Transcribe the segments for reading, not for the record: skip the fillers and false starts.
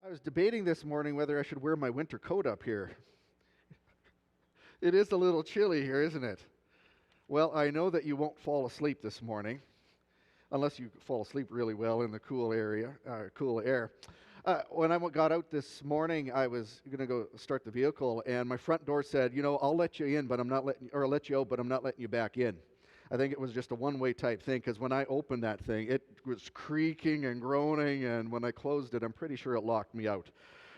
I was debating this morning whether I should wear my winter coat up here. It is a little chilly here, isn't it? Well, I know that you won't fall asleep this morning, unless you fall asleep really well in the cool air. When I got out this morning, I was going to go start the vehicle, and my front door said, I'll let you in, but I'm not letting, or I'll let you out, but I'm not letting you back in. I think it was just a one-way type thing, because when I opened that thing, it was creaking and groaning, and when I closed it, I'm pretty sure it locked me out.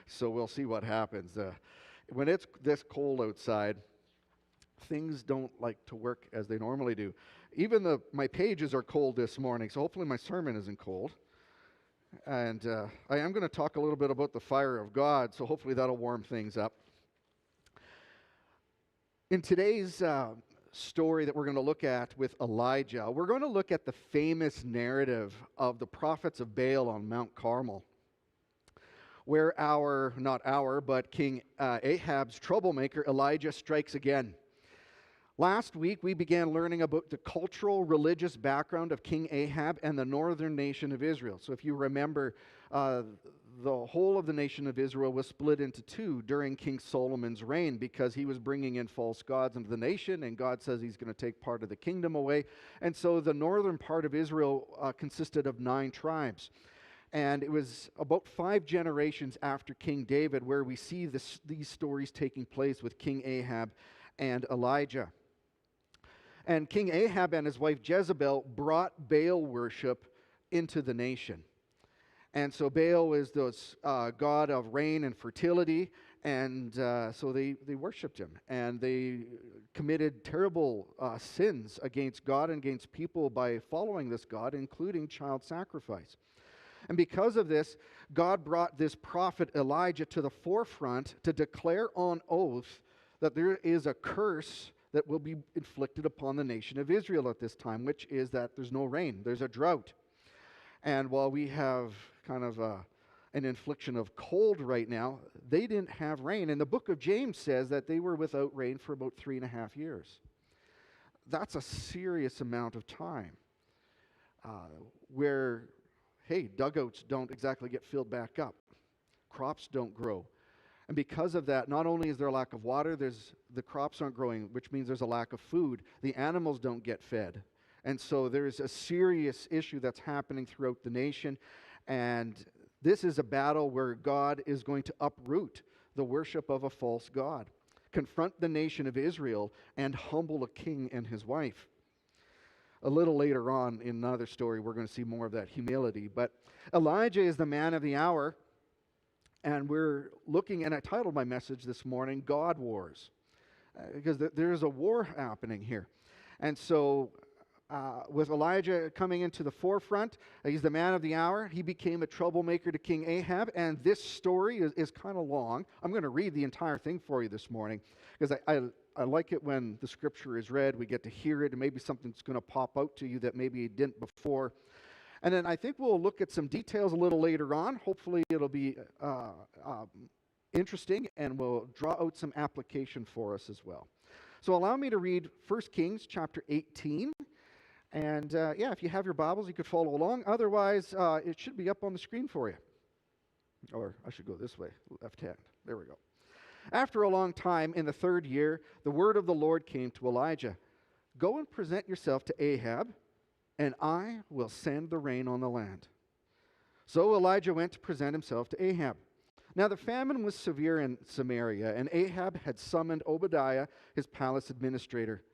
So we'll see what happens. When it's this cold outside, things don't like to work as they normally do. Even my pages are cold this morning, so hopefully my sermon isn't cold. And I am going to talk a little bit about the fire of God, so hopefully that'll warm things up. In today's story that we're going to look at with Elijah, we're going to look at the famous narrative of the prophets of Baal on Mount Carmel, where but King Ahab's troublemaker Elijah strikes again. Last week, we began learning about the cultural, religious background of King Ahab and the northern nation of Israel. So if you remember, the whole of the nation of Israel was split into two during King Solomon's reign because he was bringing in false gods into the nation, and God says he's going to take part of the kingdom away. And so the northern part of Israel consisted of 9 tribes. And it was about 5 generations after King David where we see these stories taking place with King Ahab and Elijah. And King Ahab and his wife Jezebel brought Baal worship into the nation. And so Baal is this god of rain and fertility, and so they worshipped him. And they committed terrible sins against God and against people by following this god, including child sacrifice. And because of this, God brought this prophet Elijah to the forefront to declare on oath that there is a curse that will be inflicted upon the nation of Israel at this time, which is that there's no rain, there's a drought. And while we have kind of an infliction of cold right now, they didn't have rain. And the book of James says that they were without rain for about 3.5 years. That's a serious amount of time where, hey, dugouts don't exactly get filled back up. Crops don't grow. And because of that, not only is there a lack of water, the crops aren't growing, which means there's a lack of food. The animals don't get fed. And so there's a serious issue that's happening throughout the nation. And this is a battle where God is going to uproot the worship of a false god, confront the nation of Israel, and humble a king and his wife. A little later on in another story, we're going to see more of that humility. But Elijah is the man of the hour. And we're looking, and I titled my message this morning, God Wars, because there's a war happening here. And so with Elijah coming into the forefront, he's the man of the hour. He became a troublemaker to King Ahab, and this story is kind of long. I'm going to read the entire thing for you this morning, because I like it when the scripture is read. We get to hear it, and maybe something's going to pop out to you that maybe it didn't before. And then I think we'll look at some details a little later on. Hopefully it'll be interesting, and we'll draw out some application for us as well. So allow me to read 1 Kings chapter 18. And if you have your Bibles, you could follow along. Otherwise, it should be up on the screen for you. Or I should go this way, left hand. There we go. After a long time, in the 3rd year, the word of the Lord came to Elijah. Go and present yourself to Ahab, and I will send the rain on the land. So Elijah went to present himself to Ahab. Now the famine was severe in Samaria, and Ahab had summoned Obadiah, his palace administrator.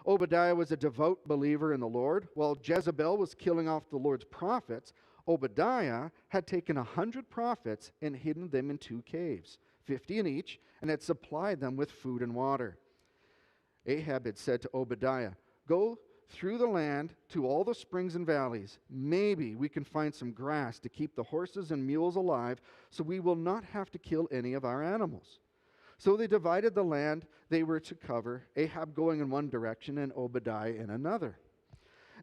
Obadiah was a devout believer in the Lord. While Jezebel was killing off the Lord's prophets, Obadiah had taken 100 prophets and hidden them in 2 caves, 50 in each, and had supplied them with food and water. Ahab had said to Obadiah, Go through the land to all the springs and valleys. Maybe we can find some grass to keep the horses and mules alive, so we will not have to kill any of our animals. So they divided the land they were to cover, Ahab going in one direction and Obadiah in another.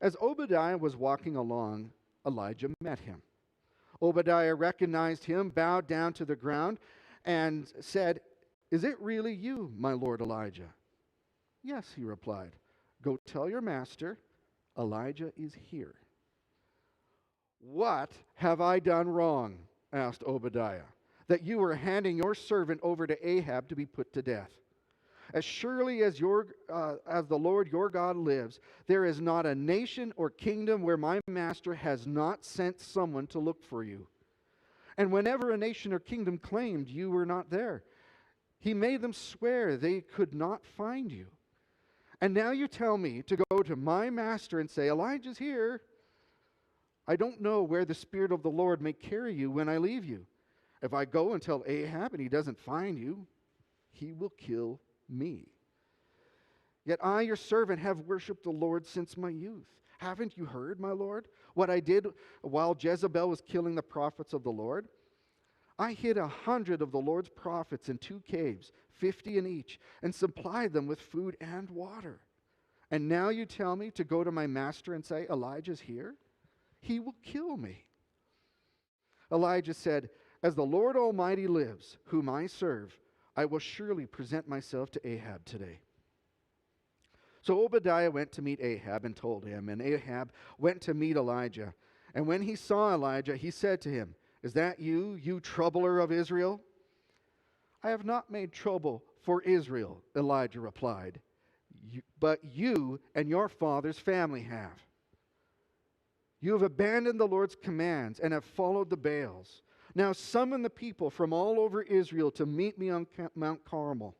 As Obadiah was walking along, Elijah met him. Obadiah recognized him, bowed down to the ground, and said, Is it really you, my lord Elijah? Yes, he replied. Go tell your master, Elijah is here. What have I done wrong? Asked Obadiah. that you are handing your servant over to Ahab to be put to death. As surely as the Lord your God lives, there is not a nation or kingdom where my master has not sent someone to look for you. And whenever a nation or kingdom claimed you were not there, he made them swear they could not find you. And now you tell me to go to my master and say, Elijah's here. I don't know where the Spirit of the Lord may carry you when I leave you. If I go and tell Ahab and he doesn't find you, he will kill me. Yet I, your servant, have worshipped the Lord since my youth. Haven't you heard, my Lord, what I did while Jezebel was killing the prophets of the Lord? I hid 100 of the Lord's prophets in 2 caves, 50 in each, and supplied them with food and water. And now you tell me to go to my master and say, Elijah's here? He will kill me. Elijah said, As the Lord Almighty lives, whom I serve, I will surely present myself to Ahab today. So Obadiah went to meet Ahab and told him, and Ahab went to meet Elijah. And when he saw Elijah, he said to him, Is that you, you troubler of Israel? I have not made trouble for Israel, Elijah replied, but you and your father's family have. You have abandoned the Lord's commands and have followed the Baals. Now summon the people from all over Israel to meet me on Mount Carmel,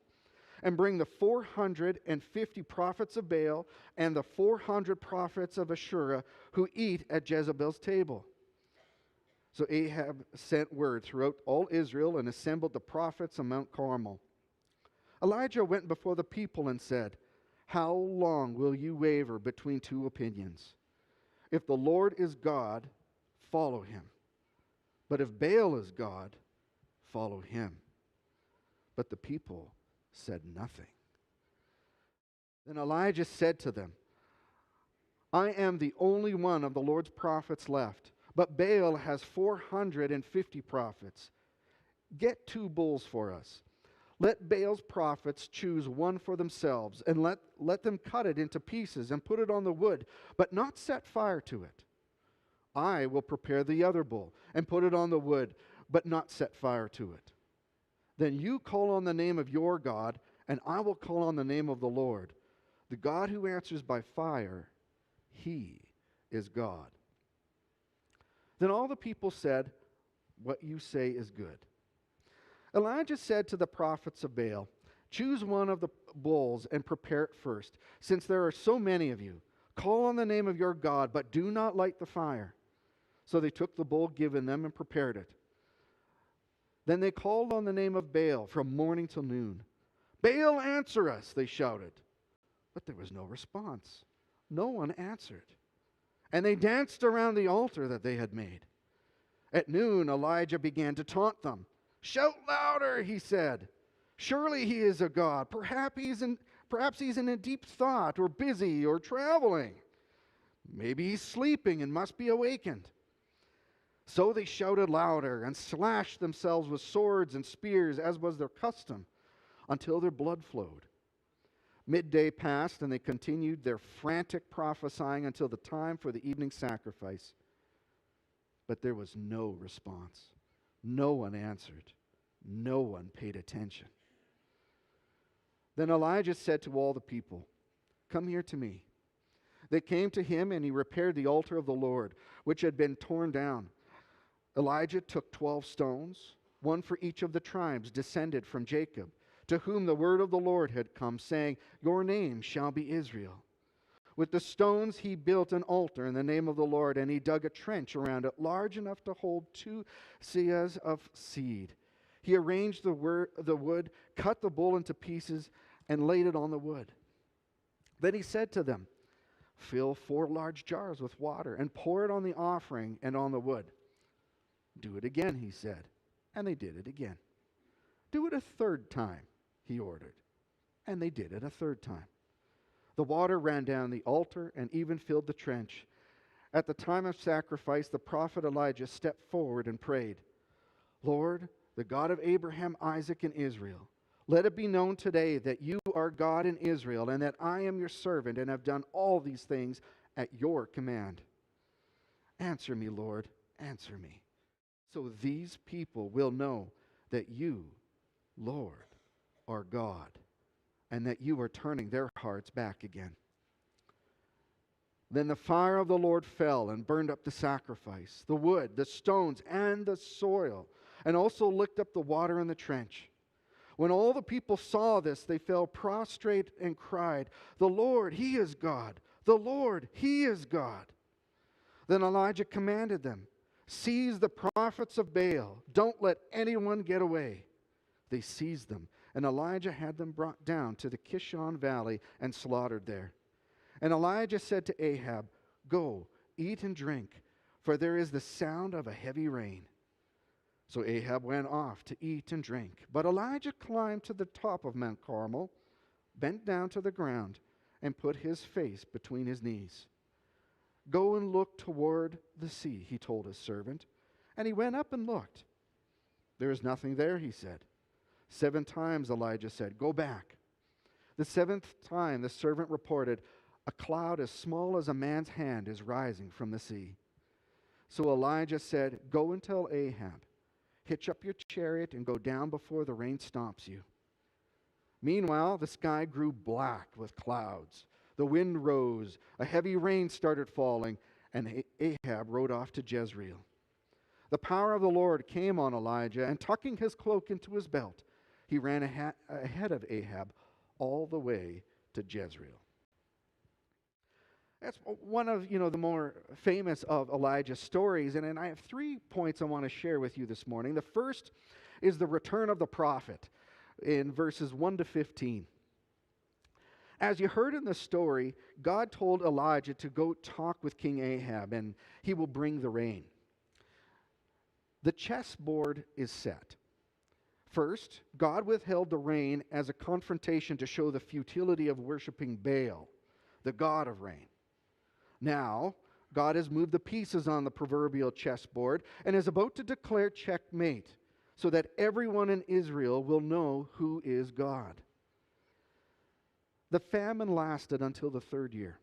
and bring the 450 prophets of Baal and the 400 prophets of Asherah who eat at Jezebel's table. So Ahab sent word throughout all Israel and assembled the prophets on Mount Carmel. Elijah went before the people and said, How long will you waver between 2 opinions? If the Lord is God, follow him. But if Baal is God, follow him. But the people said nothing. Then Elijah said to them, I am the only one of the Lord's prophets left, but Baal has 450 prophets. Get 2 bulls for us. Let Baal's prophets choose one for themselves, and let them cut it into pieces and put it on the wood, but not set fire to it. I will prepare the other bull and put it on the wood, but not set fire to it. Then you call on the name of your God, and I will call on the name of the Lord. The God who answers by fire, he is God. Then all the people said, What you say is good. Elijah said to the prophets of Baal, Choose one of the bulls and prepare it first, since there are so many of you. Call on the name of your God, but do not light the fire. So they took the bull given them and prepared it. Then they called on the name of Baal from morning till noon. Baal, answer us, they shouted. But there was no response. No one answered. And they danced around the altar that they had made. At noon, Elijah began to taunt them. Shout louder, he said. Surely he is a god. Perhaps he's in a deep thought, or busy, or traveling. Maybe he's sleeping and must be awakened. So they shouted louder and slashed themselves with swords and spears, as was their custom, until their blood flowed. Midday passed, and they continued their frantic prophesying until the time for the evening sacrifice. But there was no response. No one answered. No one paid attention. Then Elijah said to all the people, Come here to me. They came to him, and he repaired the altar of the Lord, which had been torn down. Elijah took 12 stones, one for each of the tribes descended from Jacob, to whom the word of the Lord had come, saying, Your name shall be Israel. With the stones he built an altar in the name of the Lord, and he dug a trench around it large enough to hold 2 seahs of seed. He arranged the wood, cut the bull into pieces, and laid it on the wood. Then he said to them, Fill 4 large jars with water, and pour it on the offering and on the wood. Do it again, he said, and they did it again. Do it a 3rd time, he ordered, and they did it a 3rd time. The water ran down the altar and even filled the trench. At the time of sacrifice, the prophet Elijah stepped forward and prayed, Lord, the God of Abraham, Isaac, and Israel, let it be known today that you are God in Israel, and that I am your servant and have done all these things at your command. Answer me, Lord, answer me, so these people will know that you, Lord, are God, and that you are turning their hearts back again. Then the fire of the Lord fell and burned up the sacrifice, the wood, the stones, and the soil, and also licked up the water in the trench. When all the people saw this, they fell prostrate and cried, "The Lord, He is God! The Lord, He is God!" Then Elijah commanded them, "Seize the prophets of Baal. Don't let anyone get away." They seized them, and Elijah had them brought down to the Kishon Valley and slaughtered there. And Elijah said to Ahab, "Go, eat and drink, for there is the sound of a heavy rain." So Ahab went off to eat and drink. But Elijah climbed to the top of Mount Carmel, bent down to the ground, and put his face between his knees. "Go and look toward the sea," he told his servant. And he went up and looked. "There is nothing there," he said. 7 times Elijah said, "Go back." The 7th time the servant reported, "A cloud as small as a man's hand is rising from the sea." So Elijah said, "Go and tell Ahab, hitch up your chariot and go down before the rain stops you." Meanwhile, the sky grew black with clouds. The wind rose, a heavy rain started falling, and Ahab rode off to Jezreel. The power of the Lord came on Elijah, and tucking his cloak into his belt, he ran ahead of Ahab all the way to Jezreel. That's one of the more famous of Elijah's stories, and I have 3 points I want to share with you this morning. The first is the return of the prophet in verses 1 to 15. As you heard in the story, God told Elijah to go talk with King Ahab, and he will bring the rain. The chessboard is set. First, God withheld the rain as a confrontation to show the futility of worshiping Baal, the god of rain. Now, God has moved the pieces on the proverbial chessboard and is about to declare checkmate so that everyone in Israel will know who is God. The famine lasted until the 3rd year.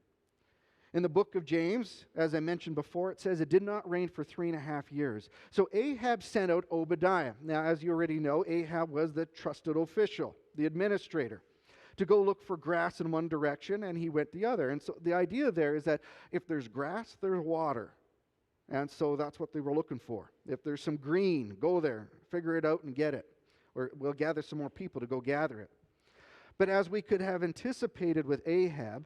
In the book of James, as I mentioned before, it says it did not rain for 3.5 years. So Ahab sent out Obadiah. Now, as you already know, Ahab was the trusted official, the administrator, to go look for grass in one direction, and he went the other. And so the idea there is that if there's grass, there's water. And so that's what they were looking for. If there's some green, go there, figure it out and get it. Or we'll gather some more people to go gather it. But as we could have anticipated with Ahab,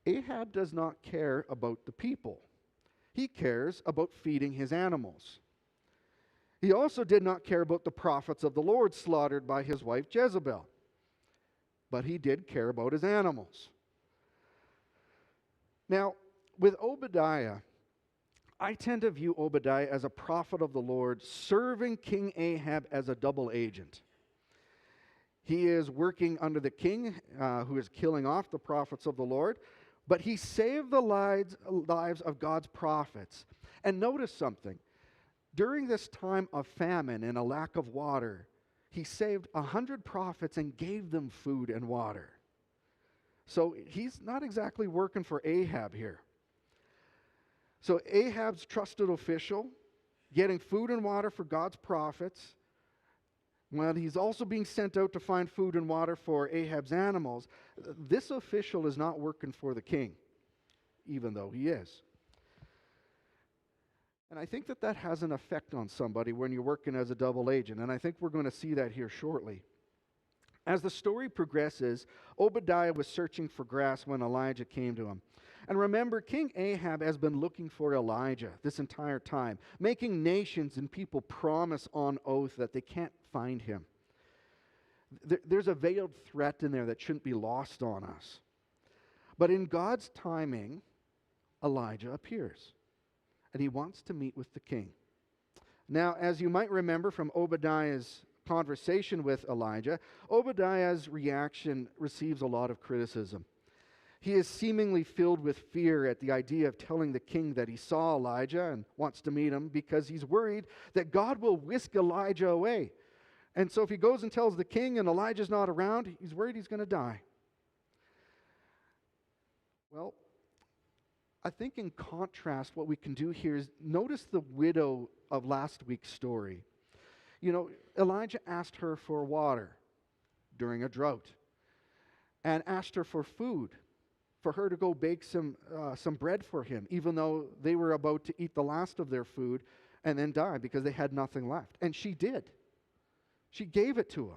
Ahab does not care about the people. He cares about feeding his animals. He also did not care about the prophets of the Lord slaughtered by his wife Jezebel. But he did care about his animals. Now, with Obadiah, I tend to view Obadiah as a prophet of the Lord serving King Ahab as a double agent. He is working under the king who is killing off the prophets of the Lord, but he saved the lives of God's prophets. And notice something. During this time of famine and a lack of water, he saved 100 prophets and gave them food and water. So he's not exactly working for Ahab here. So Ahab's trusted official, getting food and water for God's prophets, while he's also being sent out to find food and water for Ahab's animals, this official is not working for the king, even though he is. And I think that has an effect on somebody when you're working as a double agent, and I think we're going to see that here shortly. As the story progresses, Obadiah was searching for grass when Elijah came to him. And remember, King Ahab has been looking for Elijah this entire time, making nations and people promise on oath that they can't find him. There's a veiled threat in there that shouldn't be lost on us. But in God's timing, Elijah appears, and he wants to meet with the king. Now, as you might remember from Obadiah's conversation with Elijah, Obadiah's reaction receives a lot of criticism. He is seemingly filled with fear at the idea of telling the king that he saw Elijah and wants to meet him because he's worried that God will whisk Elijah away. And so if he goes and tells the king and Elijah's not around, he's worried he's going to die. Well, I think in contrast, what we can do here is notice the widow of last week's story. Elijah asked her for water during a drought and asked her for food, for her to go bake some bread for him, even though they were about to eat the last of their food and then die because they had nothing left. And she did. She gave it to him.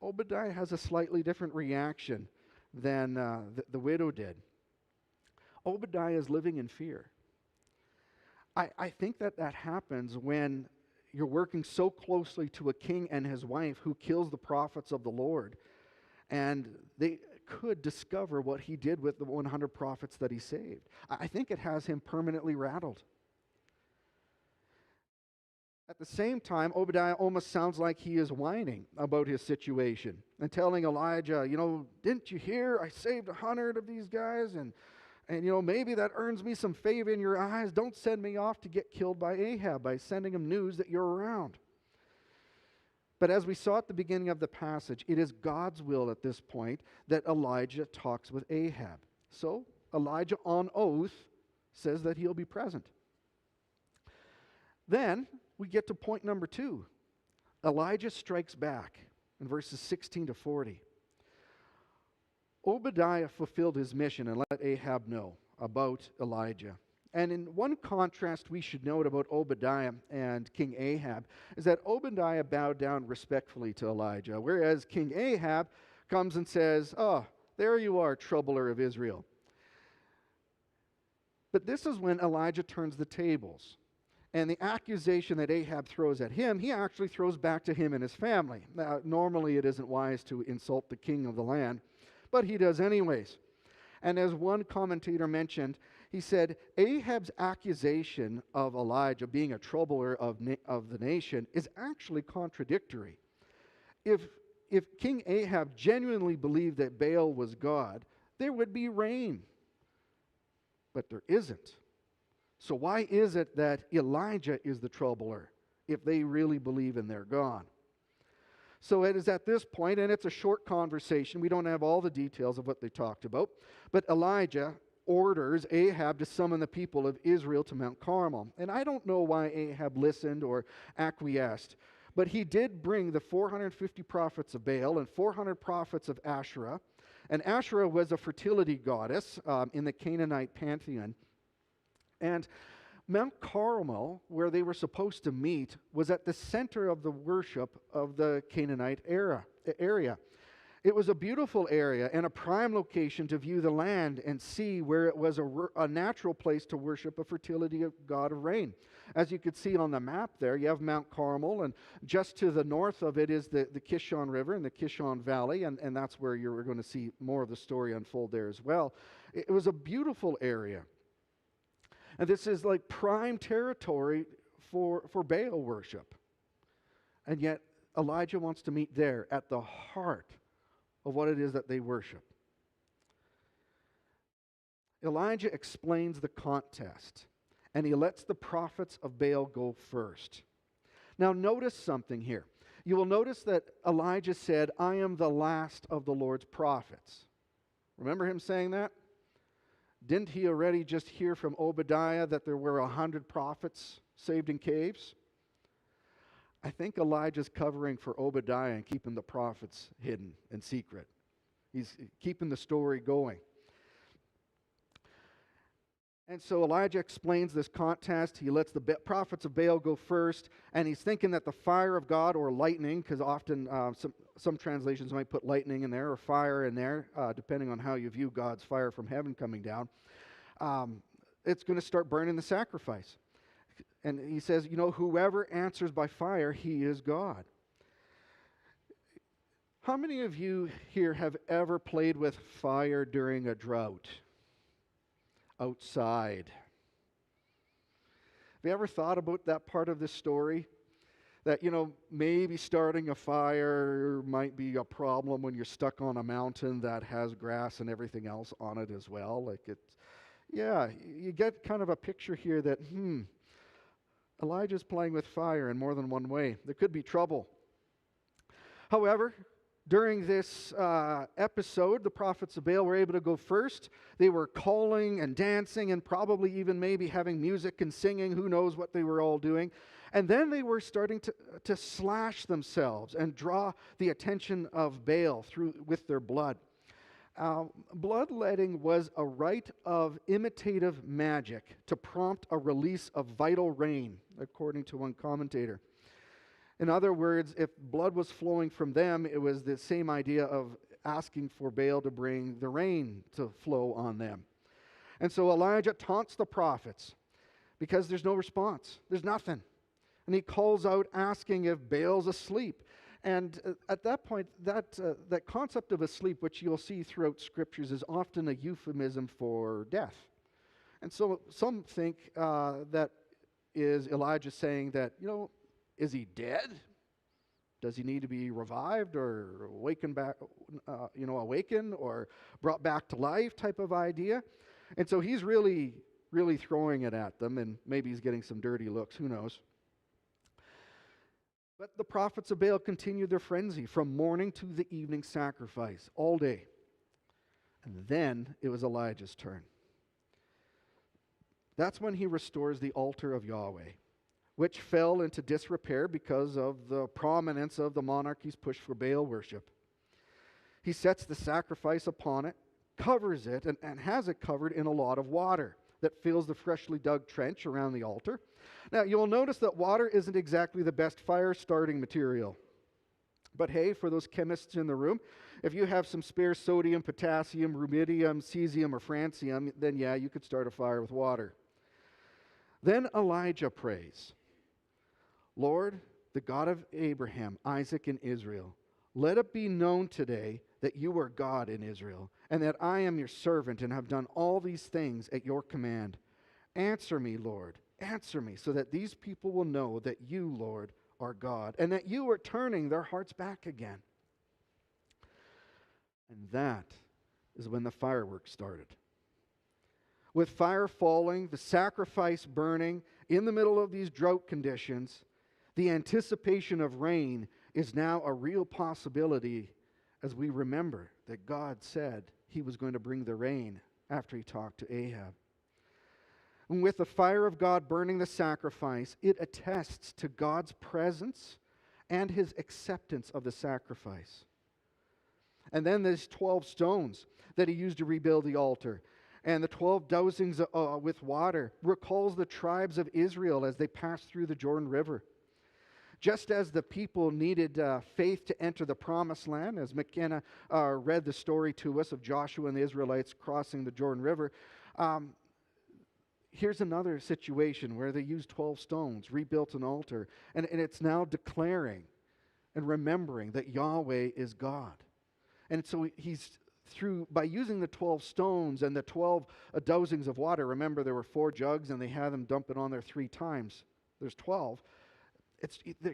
Obadiah has a slightly different reaction than the widow did. Obadiah is living in fear. I think that happens when you're working so closely to a king and his wife who kills the prophets of the Lord, and they could discover what he did with the 100 prophets that he saved. I think it has him permanently rattled. At the same time, Obadiah almost sounds like he is whining about his situation and telling Elijah, didn't you hear? I saved 100 of these guys, and maybe that earns me some favor in your eyes. Don't send me off to get killed by Ahab by sending him news that you're around. But as we saw at the beginning of the passage, it is God's will at this point that Elijah talks with Ahab. So Elijah on oath says that he'll be present. Then we get to point number 2. Elijah strikes back in verses 16 to 40. Obadiah fulfilled his mission and let Ahab know about Elijah. And in one contrast we should note about Obadiah and King Ahab is that Obadiah bowed down respectfully to Elijah, whereas King Ahab comes and says, "Oh, there you are, troubler of Israel." But this is when Elijah turns the tables. And the accusation that Ahab throws at him, he actually throws back to him and his family. Now, normally it isn't wise to insult the king of the land, but he does anyways. And as one commentator mentioned, he said, Ahab's accusation of Elijah being a troubler of the nation is actually contradictory. If King Ahab genuinely believed that Baal was God, there would be rain. But there isn't. So why is it that Elijah is the troubler if they really believe in their God? So it is at this point, and it's a short conversation. We don't have all the details of what they talked about. But Elijah orders Ahab to summon the people of Israel to Mount Carmel. And I don't know why Ahab listened or acquiesced. But he did bring the 450 prophets of Baal and 400 prophets of Asherah. And Asherah was a fertility goddess in the Canaanite pantheon. And Mount Carmel, where they were supposed to meet, was at the center of the worship of the Canaanite area. It was a beautiful area and a prime location to view the land and see where it was a natural place to worship a fertility god of rain. As you could see on the map there, you have Mount Carmel, and just to the north of it is the Kishon River and the Kishon Valley, and that's where you're going to see more of the story unfold there as well. It was a beautiful area. And this is like prime territory for Baal worship. And yet Elijah wants to meet there at the heart of what it is that they worship. Elijah explains the contest, and he lets the prophets of Baal go first. Now notice something here. You will notice that Elijah said, "I am the last of the Lord's prophets." Remember him saying that? Didn't he already just hear from Obadiah that there were 100 prophets saved in caves? I think Elijah's covering for Obadiah and keeping the prophets hidden and secret. He's keeping the story going. And so Elijah explains this contest. He lets the prophets of Baal go first, and he's thinking that the fire of God or lightning, because often some translations might put lightning in there or fire in there, depending on how you view God's fire from heaven coming down, it's going to start burning the sacrifice. And he says, whoever answers by fire, he is God. How many of you here have ever played with fire during a drought? Outside. Have you ever thought about that part of this story? That, maybe starting a fire might be a problem when you're stuck on a mountain that has grass and everything else on it as well. You get kind of a picture here that, Elijah's playing with fire in more than one way. There could be trouble. However, during this episode, the prophets of Baal were able to go first. They were calling and dancing and probably even maybe having music and singing. Who knows what they were all doing. And then they were starting to slash themselves and draw the attention of Baal with their blood. Bloodletting was a rite of imitative magic to prompt a release of vital rain, according to one commentator. In other words, if blood was flowing from them, it was the same idea of asking for Baal to bring the rain to flow on them. And so Elijah taunts the prophets because there's no response. There's nothing. And he calls out asking if Baal's asleep. And at that point, that concept of asleep, which you'll see throughout scriptures, is often a euphemism for death. And so some think that is Elijah saying that, is he dead? Does he need to be revived or awakened or brought back to life type of idea? And so he's really, really throwing it at them, and maybe he's getting some dirty looks, who knows? But the prophets of Baal continued their frenzy from morning to the evening sacrifice, all day. And then it was Elijah's turn. That's when he restores the altar of Yahweh, which fell into disrepair because of the prominence of the monarchy's push for Baal worship. He sets the sacrifice upon it, covers it, and has it covered in a lot of water that fills the freshly dug trench around the altar. Now, you'll notice that water isn't exactly the best fire-starting material. But hey, for those chemists in the room, if you have some spare sodium, potassium, rubidium, cesium, or francium, then yeah, you could start a fire with water. Then Elijah prays, Lord, the God of Abraham, Isaac, and Israel, let it be known today that you are God in Israel, and that I am your servant and have done all these things at your command. Answer me, Lord, answer me, so that these people will know that you, Lord, are God, and that you are turning their hearts back again. And that is when the fireworks started. With fire falling, the sacrifice burning, in the middle of these drought conditions, the anticipation of rain is now a real possibility, as we remember that God said he was going to bring the rain after he talked to Ahab. And with the fire of God burning the sacrifice, it attests to God's presence and his acceptance of the sacrifice. And then there's 12 stones that he used to rebuild the altar. And the 12 dousings with water recalls the tribes of Israel as they passed through the Jordan River. Just as the people needed faith to enter the promised land, as McKenna read the story to us of Joshua and the Israelites crossing the Jordan River, here's another situation where they used 12 stones, rebuilt an altar, and it's now declaring and remembering that Yahweh is God. And so by using the 12 stones and the 12 dousings of water, remember there were 4 jugs and they had them dump it on there 3 times. There's 12.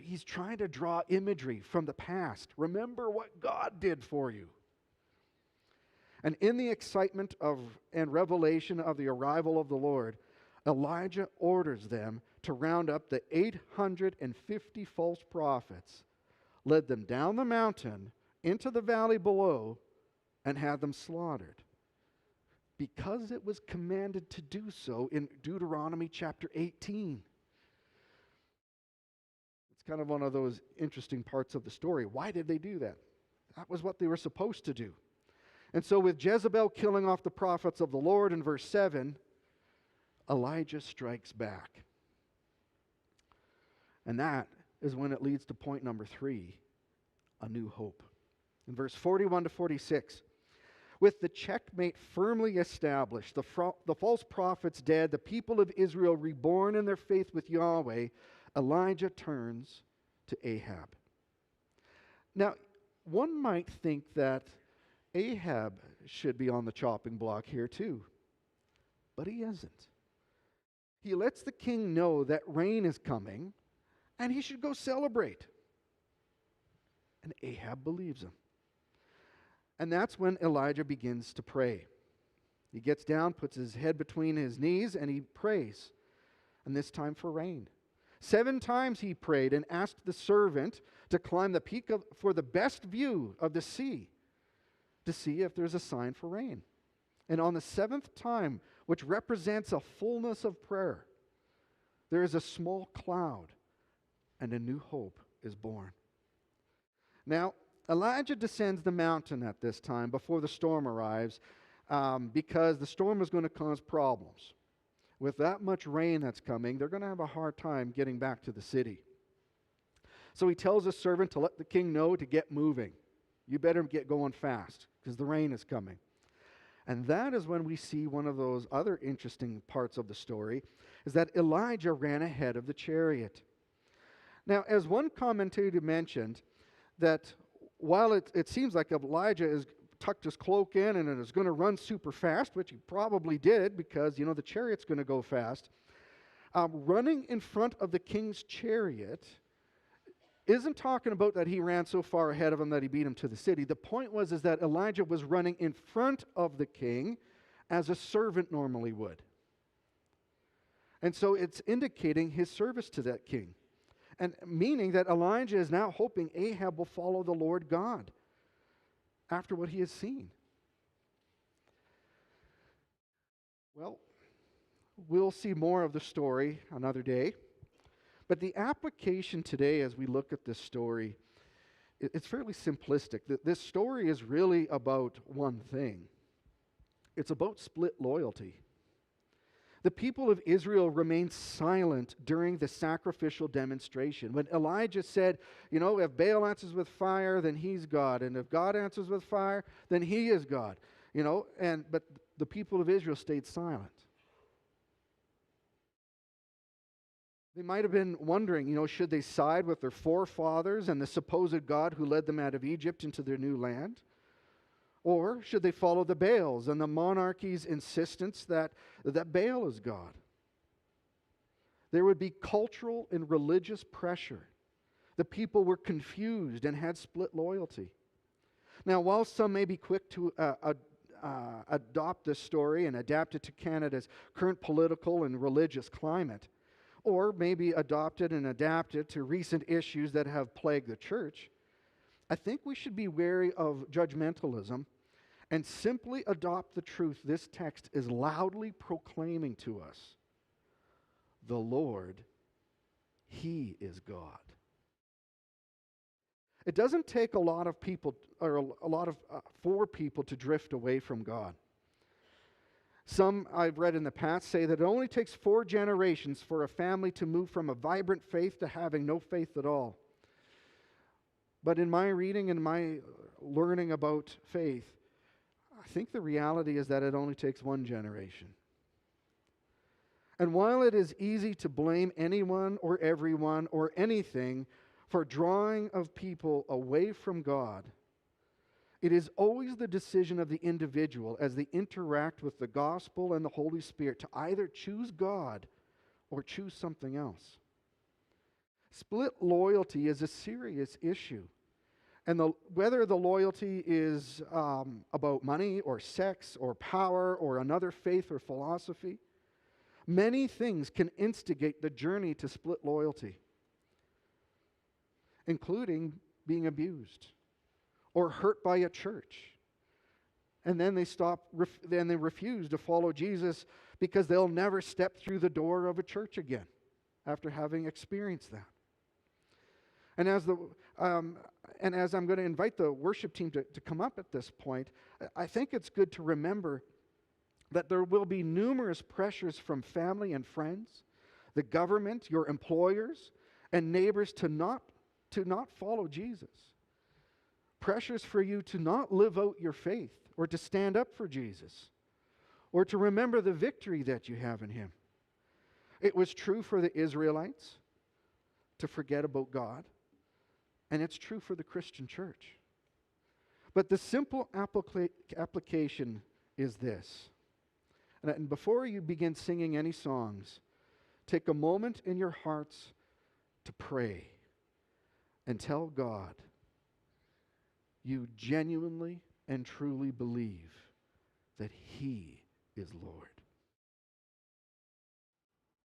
He's trying to draw imagery from the past. Remember what God did for you. And in the excitement and revelation of the arrival of the Lord, Elijah orders them to round up the 850 false prophets, led them down the mountain into the valley below, and had them slaughtered, because it was commanded to do so in Deuteronomy chapter 18. Kind of one of those interesting parts of the story. Why did they do that? That was what they were supposed to do. And so with Jezebel killing off the prophets of the Lord in verse 7, Elijah strikes back. And that is when it leads to point number 3, a new hope. In verse 41 to 46, with the checkmate firmly established, the false prophets dead, the people of Israel reborn in their faith with Yahweh, Elijah turns to Ahab. Now, one might think that Ahab should be on the chopping block here too, but he isn't. He lets the king know that rain is coming and he should go celebrate. And Ahab believes him. And that's when Elijah begins to pray. He gets down, puts his head between his knees, and he prays. And this time for rain. 7 times he prayed and asked the servant to climb the peak for the best view of the sea to see if there's a sign for rain. And on the 7th time, which represents a fullness of prayer, there is a small cloud and a new hope is born. Now, Elijah descends the mountain at this time before the storm arrives because the storm is going to cause problems. With that much rain that's coming, they're going to have a hard time getting back to the city. So he tells his servant to let the king know to get moving. You better get going fast because the rain is coming. And that is when we see one of those other interesting parts of the story, is that Elijah ran ahead of the chariot. Now, as one commentator mentioned, that while it seems like Elijah has tucked his cloak in and is going to run super fast, which he probably did because, the chariot's going to go fast, running in front of the king's chariot isn't talking about that he ran so far ahead of him that he beat him to the city. The point is that Elijah was running in front of the king as a servant normally would. And so it's indicating his service to that king. And meaning that Elijah is now hoping Ahab will follow the Lord God after what he has seen. Well, we'll see more of the story another day. But the application today as we look at this story, it's fairly simplistic. This story is really about one thing. It's about split loyalty. The people of Israel remained silent during the sacrificial demonstration. When Elijah said, if Baal answers with fire, then he's God. And if God answers with fire, then he is God. But the people of Israel stayed silent. They might have been wondering, should they side with their forefathers and the supposed God who led them out of Egypt into their new land? Or should they follow the Baals and the monarchy's insistence that Baal is God? There would be cultural and religious pressure. The people were confused and had split loyalty. Now, while some may be quick to adopt this story and adapt it to Canada's current political and religious climate, or maybe adopt it and adapt it to recent issues that have plagued the church, I think we should be wary of judgmentalism and simply adopt the truth this text is loudly proclaiming to us. The Lord, He is God. It doesn't take a lot of people, or for people to drift away from God. Some I've read in the past say that it only takes 4 generations for a family to move from a vibrant faith to having no faith at all. But in my reading and my learning about faith, I think the reality is that it only takes 1 generation. And while it is easy to blame anyone or everyone or anything for drawing of people away from God, it is always the decision of the individual as they interact with the gospel and the Holy Spirit to either choose God or choose something else. Split loyalty is a serious issue. And whether the loyalty is about money or sex or power or another faith or philosophy, many things can instigate the journey to split loyalty, including being abused or hurt by a church. And then they refuse to follow Jesus because they'll never step through the door of a church again after having experienced that. And as I'm going to invite the worship team to come up at this point, I think it's good to remember that there will be numerous pressures from family and friends, the government, your employers, and neighbors to not follow Jesus. Pressures for you to not live out your faith or to stand up for Jesus or to remember the victory that you have in Him. It was true for the Israelites to forget about God, and it's true for the Christian church. But the simple application is this. And before you begin singing any songs, take a moment in your hearts to pray and tell God you genuinely and truly believe that He is Lord.